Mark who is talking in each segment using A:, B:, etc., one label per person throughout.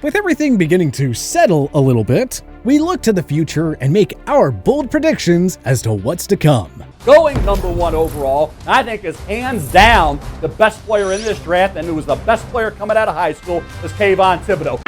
A: With everything beginning to settle a little bit, we look to the future and make our bold predictions as to what's to come.
B: Going #1 overall, I think is hands down the best player in this draft, and it was the best player coming out of high school, is Kayvon Thibodeau.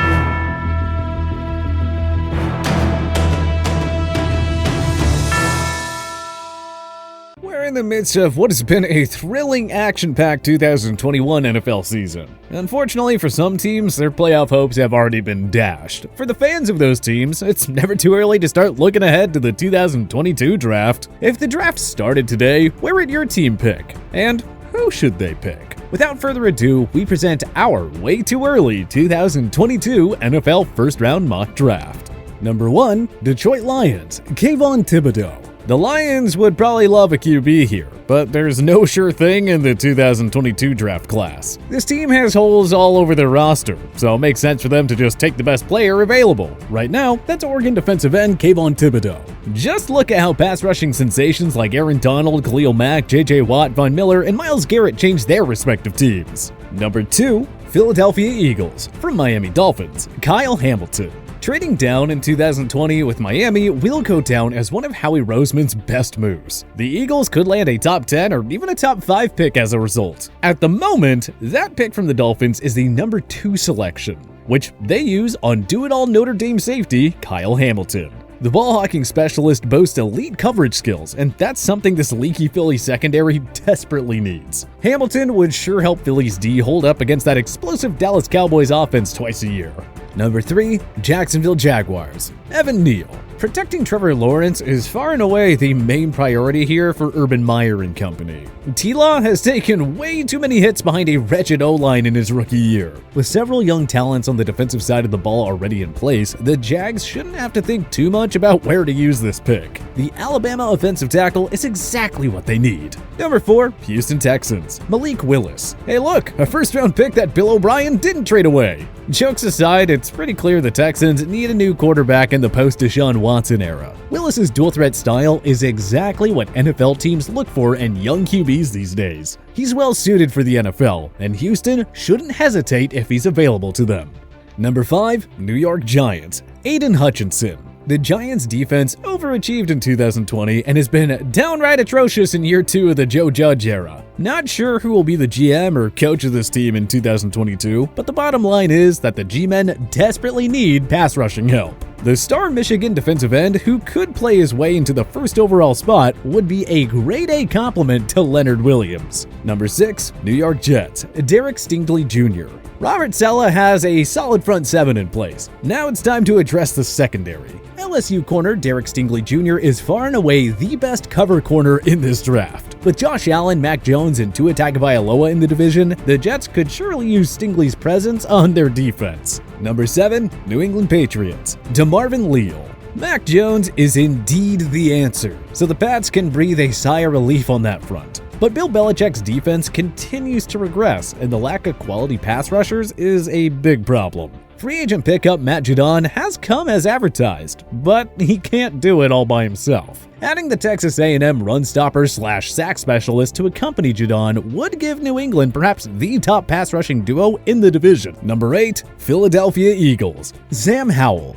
A: We're in the midst of what has been a thrilling, action-packed 2021 NFL season. Unfortunately for some teams, their playoff hopes have already been dashed. For the fans of those teams, it's never too early to start looking ahead to the 2022 draft. If the draft started today, where would your team pick? And who should they pick? Without further ado, we present our way too early 2022 NFL first-round mock draft. Number 1, Detroit Lions, Kayvon Thibodeau. The Lions would probably love a QB here, but there's no sure thing in the 2022 draft class. This team has holes all over their roster, so it makes sense for them to just take the best player available. Right now, that's Oregon defensive end Kayvon Thibodeau. Just look at how pass rushing sensations like Aaron Donald, Khalil Mack, JJ Watt, Von Miller, and Myles Garrett changed their respective teams. Number 2, Philadelphia Eagles. From Miami Dolphins, Kyle Hamilton. Trading down in 2020 with Miami will go down as one of Howie Roseman's best moves. The Eagles could land a top 10 or even a top 5 pick as a result. At the moment, that pick from the Dolphins is the number 2 selection, which they use on do-it-all Notre Dame safety Kyle Hamilton. The ball-hawking specialist boasts elite coverage skills, and that's something this leaky Philly secondary desperately needs. Hamilton would sure help Philly's D hold up against that explosive Dallas Cowboys offense twice a year. Number 3, Jacksonville Jaguars, Evan Neal. Protecting Trevor Lawrence is far and away the main priority here for Urban Meyer and company. T-Law has taken way too many hits behind a wretched O-line in his rookie year. With several young talents on the defensive side of the ball already in place, the Jags shouldn't have to think too much about where to use this pick. The Alabama offensive tackle is exactly what they need. Number 4, Houston Texans, Malik Willis. Hey look, a first-round pick that Bill O'Brien didn't trade away. Jokes aside, it's pretty clear the Texans need a new quarterback in the post-Deshaun Watson era. Willis's dual-threat style is exactly what NFL teams look for in young QBs these days. He's well-suited for the NFL, and Houston shouldn't hesitate if he's available to them. Number 5, New York Giants, Aidan Hutchinson. The Giants' defense overachieved in 2020 and has been downright atrocious in year 2 of the Joe Judge era. Not sure who will be the GM or coach of this team in 2022, but the bottom line is that the G-men desperately need pass rushing help. The star Michigan defensive end, who could play his way into the first overall spot, would be a grade A compliment to Leonard Williams. Number 6, New York Jets, Derek Stingley Jr. Robert Saleh has a solid front 7 in place. Now it's time to address the secondary. LSU corner Derek Stingley Jr. is far and away the best cover corner in this draft. With Josh Allen, Mac Jones, and Tua Tagovailoa in the division, the Jets could surely use Stingley's presence on their defense. Number 7, New England Patriots, DeMarvin Leal. Mac Jones is indeed the answer, so the Pats can breathe a sigh of relief on that front. But Bill Belichick's defense continues to regress, and the lack of quality pass rushers is a big problem. Free agent pickup Matt Judon has come as advertised, but he can't do it all by himself. Adding the Texas A&M run-stopper/sack specialist to accompany Judon would give New England perhaps the top pass-rushing duo in the division. Number 8, Philadelphia Eagles, Sam Howell.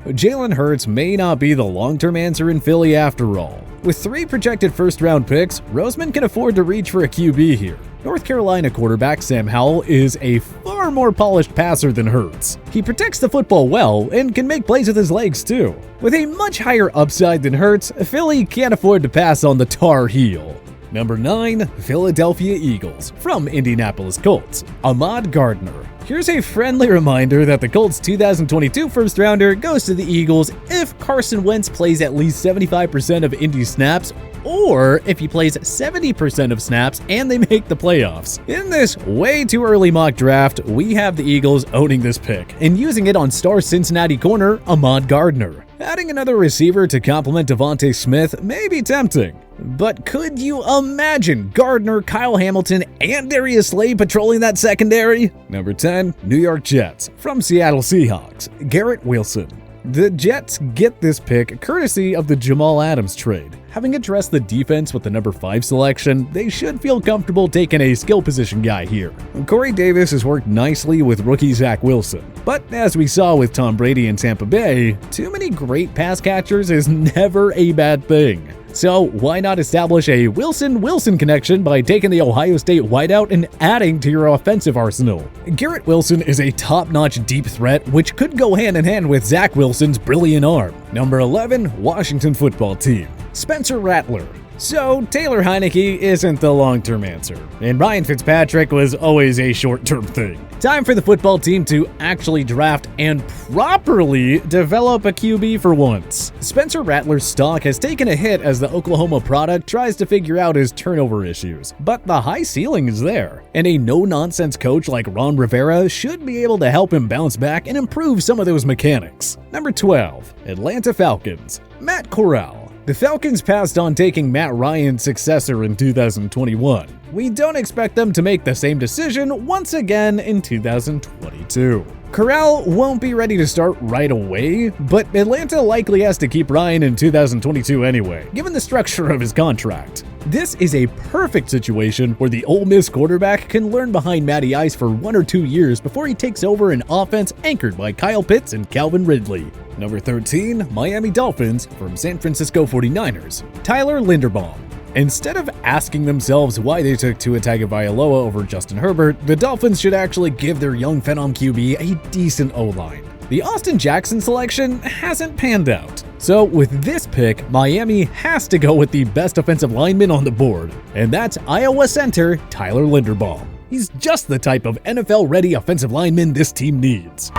A: Jalen Hurts may not be the long-term answer in Philly after all. With 3 projected first-round picks, Roseman can afford to reach for a QB here. North Carolina quarterback Sam Howell is a far more polished passer than Hurts. He protects the football well and can make plays with his legs too. With a much higher upside than Hurts, Philly can't afford to pass on the Tar Heel. Number 9, Philadelphia Eagles, from Indianapolis Colts, AHMAD Gardner. Here's a friendly reminder that the Colts' 2022 first-rounder goes to the Eagles if Carson Wentz plays at least 75% of Indy snaps, or if he plays 70% of snaps and they make the playoffs. In this way too early mock draft, we have the Eagles owning this pick and using it on star Cincinnati corner AHMAD Gardner. Adding another receiver to complement Devontae Smith may be tempting, but could you imagine Gardner, Kyle Hamilton, and Darius Slay patrolling that secondary? Number 10, New York Jets, from Seattle Seahawks, Garrett Wilson. The Jets get this pick courtesy of the Jamal Adams trade. having addressed the defense with the number 5 selection, they should feel comfortable taking a skill position guy here. Corey Davis has worked nicely with rookie Zach Wilson, but as we saw with Tom Brady in Tampa Bay, too many great pass catchers is never a bad thing. So why not establish a Wilson-Wilson connection by taking the Ohio State wideout and adding to your offensive arsenal? Garrett Wilson is a top-notch deep threat which could go hand in hand with Zach Wilson's brilliant arm. Number 11, Washington football team, Spencer Rattler. So Taylor Heineke isn't the long-term answer, and Ryan Fitzpatrick was always a short-term thing. Time for the football team to actually draft and properly develop a QB for once. Spencer Rattler's stock has taken a hit as the Oklahoma product tries to figure out his turnover issues, but the high ceiling is there, and a no-nonsense coach like Ron Rivera should be able to help him bounce back and improve some of those mechanics. Number 12, Atlanta Falcons, Matt Corral. The Falcons passed on taking Matt Ryan's successor in 2021. We don't expect them to make the same decision once again in 2022. Corral won't be ready to start right away, but Atlanta likely has to keep Ryan in 2022 anyway, given the structure of his contract. This is a perfect situation where the Ole Miss quarterback can learn behind Matty Ice for 1 or 2 years before he takes over an offense anchored by Kyle Pitts and Calvin Ridley. Number 13, Miami Dolphins from San Francisco 49ers, Tyler Linderbaum. Instead of asking themselves why they took Tua Tagovailoa over Justin Herbert, the Dolphins should actually give their young phenom QB a decent O-line. The Austin Jackson selection hasn't panned out. So with this pick, Miami has to go with the best offensive lineman on the board, and that's Iowa center Tyler Linderbaum. He's just the type of NFL-ready offensive lineman this team needs.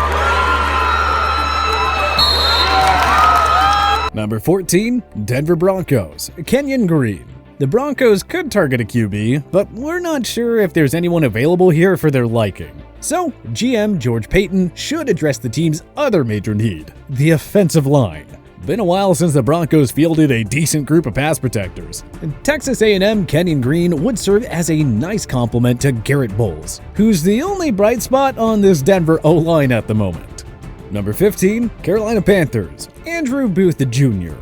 A: Number 14, Denver Broncos, Kenyon Green. The Broncos could target a QB, but we're not sure if there's anyone available here for their liking. So, GM George Paton should address the team's other major need, the offensive line. Been a while since the Broncos fielded a decent group of pass protectors. Texas A&M Kenyon Green would serve as a nice complement to Garrett Bowles, who's the only bright spot on this Denver O-line at the moment. Number 15, Carolina Panthers, Andrew Booth Jr.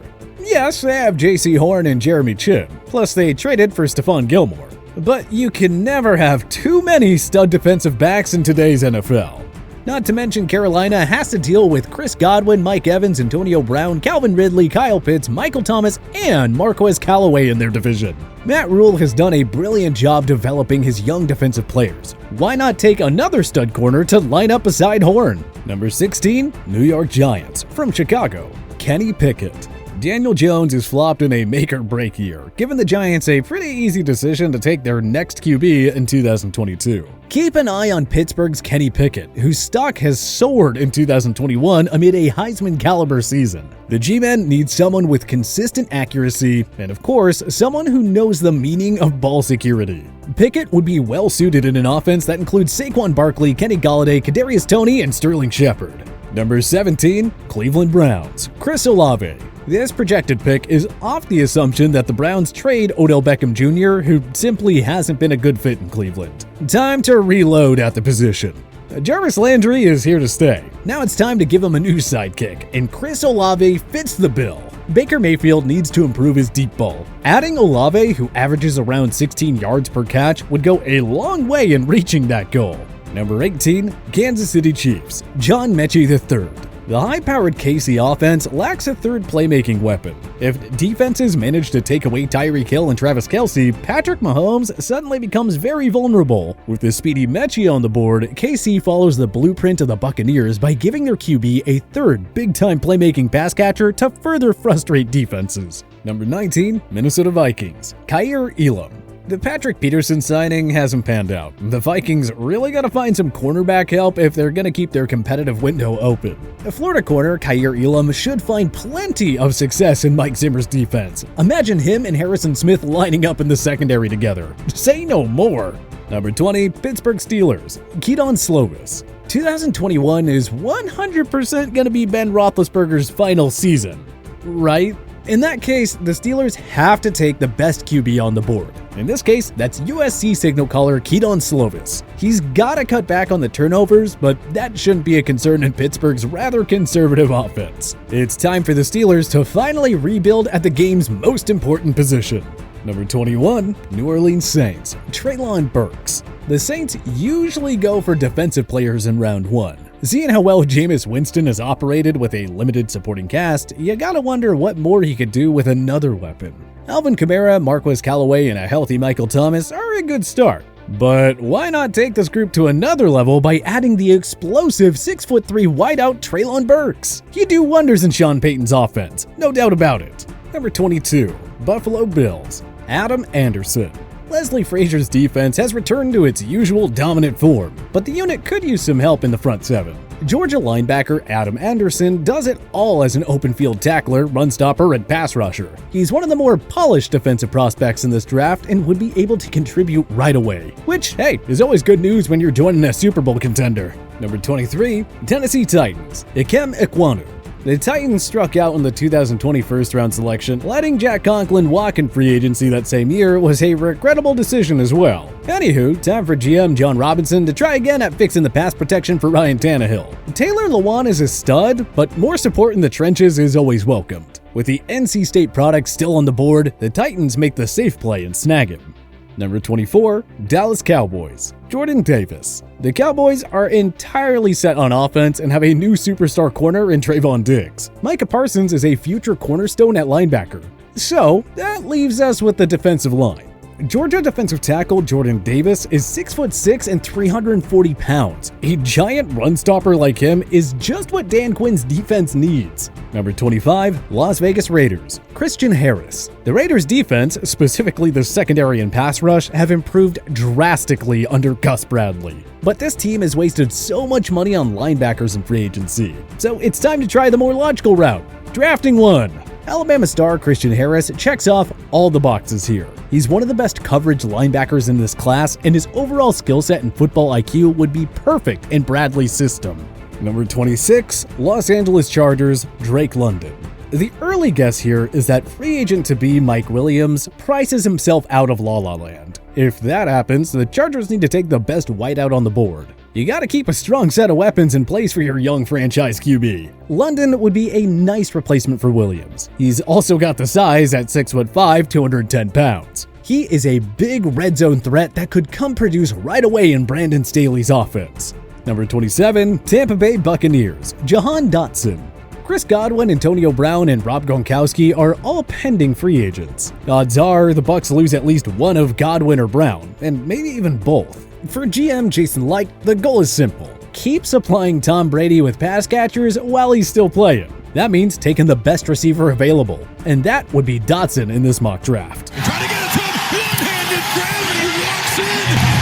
A: Yes, they have J.C. Horn and Jeremy Chin, plus they traded for Stephon Gilmore. But you can never have too many stud defensive backs in today's NFL. Not to mention Carolina has to deal with Chris Godwin, Mike Evans, Antonio Brown, Calvin Ridley, Kyle Pitts, Michael Thomas, and Marquez Callaway in their division. Matt Rule has done a brilliant job developing his young defensive players. Why not take another stud corner to line up beside Horn? Number 16, New York Giants, from Chicago, Kenny Pickett. Daniel Jones is flopped in a make-or-break year, giving the Giants a pretty easy decision to take their next QB in 2022. Keep an eye on Pittsburgh's Kenny Pickett, whose stock has soared in 2021 amid a Heisman-caliber season. The G-Men need someone with consistent accuracy, and of course, someone who knows the meaning of ball security. Pickett would be well-suited in an offense that includes Saquon Barkley, Kenny Golladay, Kadarius Toney, and Sterling Shepard. Number 17, Cleveland Browns, Chris Olave. This projected pick is off the assumption that the Browns trade Odell Beckham Jr., who simply hasn't been a good fit in Cleveland. Time to reload at the position. Jarvis Landry is here to stay. Now it's time to give him a new sidekick, and Chris Olave fits the bill. Baker Mayfield needs to improve his deep ball. Adding Olave, who averages around 16 yards per catch, would go a long way in reaching that goal. Number 18, Kansas City Chiefs, John Metchie III. The high-powered KC offense lacks a third playmaking weapon. If defenses manage to take away Tyreek Hill and Travis Kelce, Patrick Mahomes suddenly becomes very vulnerable. With the speedy Mechie on the board, KC follows the blueprint of the Buccaneers by giving their QB a third big-time playmaking pass catcher to further frustrate defenses. Number 19, Minnesota Vikings, KAIR ELAM. The Patrick Peterson signing hasn't panned out. The Vikings really gotta find some cornerback help if they're gonna keep their competitive window open. The Florida corner, KAIR ELAM, should find plenty of success in Mike Zimmer's defense. Imagine him and Harrison Smith lining up in the secondary together. Say no more. Number 20, Pittsburgh Steelers, Keaton Slovis. 2021 is 100% gonna be Ben Roethlisberger's final season, right? In that case, the Steelers have to take the best QB on the board. In this case, that's USC signal caller Kedon Slovis. He's gotta cut back on the turnovers, but that shouldn't be a concern in Pittsburgh's rather conservative offense. It's time for the Steelers to finally rebuild at the game's most important position. Number 21, New Orleans Saints, TREYLON Burks. The Saints usually go for defensive players in round 1. Seeing how well Jameis Winston has operated with a limited supporting cast, you gotta wonder what more he could do with another weapon. Alvin Kamara, Marquez Callaway, and a healthy Michael Thomas are a good start. But why not take this group to another level by adding the explosive 6'3" wideout TREYLON Burks? He'd do wonders in Sean Payton's offense, no doubt about it. Number 22, Buffalo Bills, Adam Anderson. Leslie Frazier's defense has returned to its usual dominant form, but the unit could use some help in the front seven. Georgia linebacker Adam Anderson does it all as an open field tackler, run stopper, and pass rusher. He's one of the more polished defensive prospects in this draft and would be able to contribute right away, which, hey, is always good news when you're joining a Super Bowl contender. Number 23, Tennessee Titans, EKWONU. The Titans struck out in the 2020 first-round selection. Letting Jack Conklin walk in free agency that same year was a regrettable decision as well. Anywho, time for GM John Robinson to try again at fixing the pass protection for Ryan Tannehill. Taylor Lewan is a stud, but more support in the trenches is always welcomed. With the NC State product still on the board, the Titans make the safe play and snag him. Number 24, Dallas Cowboys, Jordan Davis. The Cowboys are entirely set on offense and have a new superstar corner in Trayvon Diggs. Micah Parsons is a future cornerstone at linebacker. So that leaves us with the defensive line. Georgia defensive tackle Jordan Davis is 6'6" and 340 pounds. A giant run stopper like him is just what Dan Quinn's defense needs. Number 25, Las Vegas Raiders, Christian Harris. The Raiders' defense, specifically the secondary and pass rush, have improved drastically under Gus Bradley. But this team has wasted so much money on linebackers in free agency. So it's time to try the more logical route, drafting one. Alabama star Christian Harris checks off all the boxes here. He's one of the best coverage linebackers in this class, and his overall skill set and football IQ would be perfect in Bradley's system. Number 26, Los Angeles Chargers, Drake London. The early guess here is that free agent-to-be Mike Williams prices himself out of La La Land. If that happens, the Chargers need to take the best wideout on the board. You gotta keep a strong set of weapons in place for your young franchise QB. London would be a nice replacement for Williams. He's also got the size at 6'5", 210 pounds. He is a big red zone threat that could come produce right away in Brandon Staley's offense. Number 27, Tampa Bay Buccaneers, Jahan Dotson. Chris Godwin, Antonio Brown, and Rob Gronkowski are all pending free agents. Odds are the Bucs lose at least one of Godwin or Brown, and maybe even both. For GM Jason Licht, the goal is simple. Keep supplying Tom Brady with pass catchers while he's still playing. That means taking the best receiver available, and that would be Dotson in this mock draft.
C: Trying to get it to him, one-handed grab, and he walks in.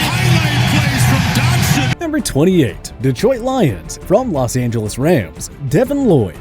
C: Highlight plays from Dotson.
A: Number 28, Detroit Lions, from Los Angeles Rams, Devin Lloyd.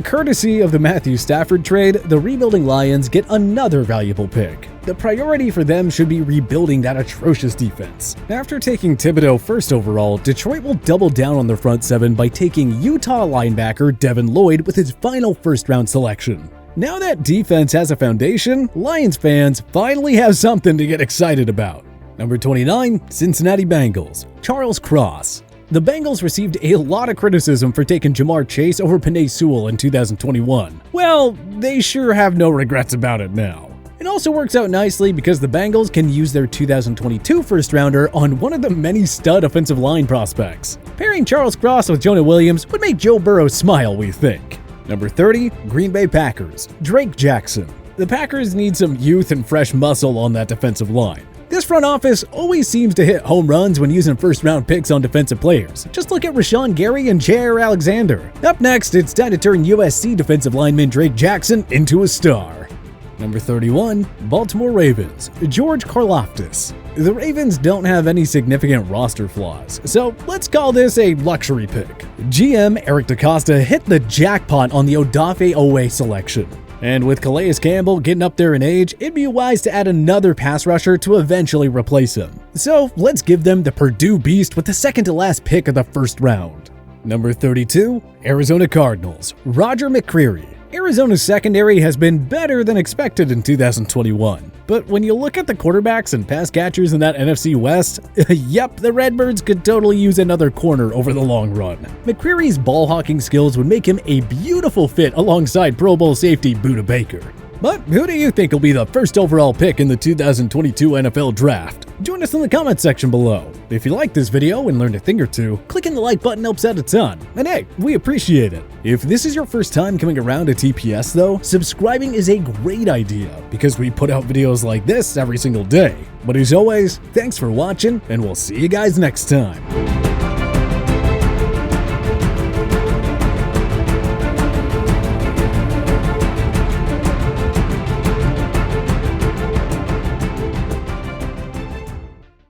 A: Courtesy of the Matthew Stafford trade, the rebuilding Lions get another valuable pick. The priority for them should be rebuilding that atrocious defense. After taking Thibodeau first overall, Detroit will double down on their front seven by taking Utah linebacker Devin Lloyd with his final first-round selection. Now that defense has a foundation, Lions fans finally have something to get excited about. Number 29, Cincinnati Bengals, Charles Cross. The Bengals received a lot of criticism for taking Jamar Chase over Penei Sewell in 2021. Well, they sure have no regrets about it now. It also works out nicely because the Bengals can use their 2022 first-rounder on one of the many stud offensive line prospects. Pairing Charles Cross with Jonah Williams would make Joe Burrow smile, we think. Number 30, Green Bay Packers, Drake Jackson. The Packers need some youth and fresh muscle on that defensive line. This front office always seems to hit home runs when using first-round picks on defensive players. Just look at Rashawn Gary and Jair Alexander. Up next, it's time to turn USC defensive lineman Drake Jackson into a star. Number 31, Baltimore Ravens, George Karlaftis. The Ravens don't have any significant roster flaws, so let's call this a luxury pick. GM Eric DaCosta hit the jackpot on the Odafe Owe selection. And with Calais Campbell getting up there in age, it'd be wise to add another pass rusher to eventually replace him. So let's give them the Purdue Beast with the second to last pick of the first round. Number 32, Arizona Cardinals, Roger McCreary. Arizona's secondary has been better than expected in 2021. But when you look at the quarterbacks and pass catchers in that NFC West, yep, the Redbirds could totally use another corner over the long run. McCreary's ball hawking skills would make him a beautiful fit alongside Pro Bowl safety Budda Baker. But who do you think will be the first overall pick in the 2022 NFL Draft? Join us in the comment section below. If you liked this video and learned a thing or two, clicking the like button helps out a ton. And hey, we appreciate it. If this is your first time coming around to TPS though, subscribing is a great idea because we put out videos like this every single day. But as always, thanks for watching and we'll see you guys next time.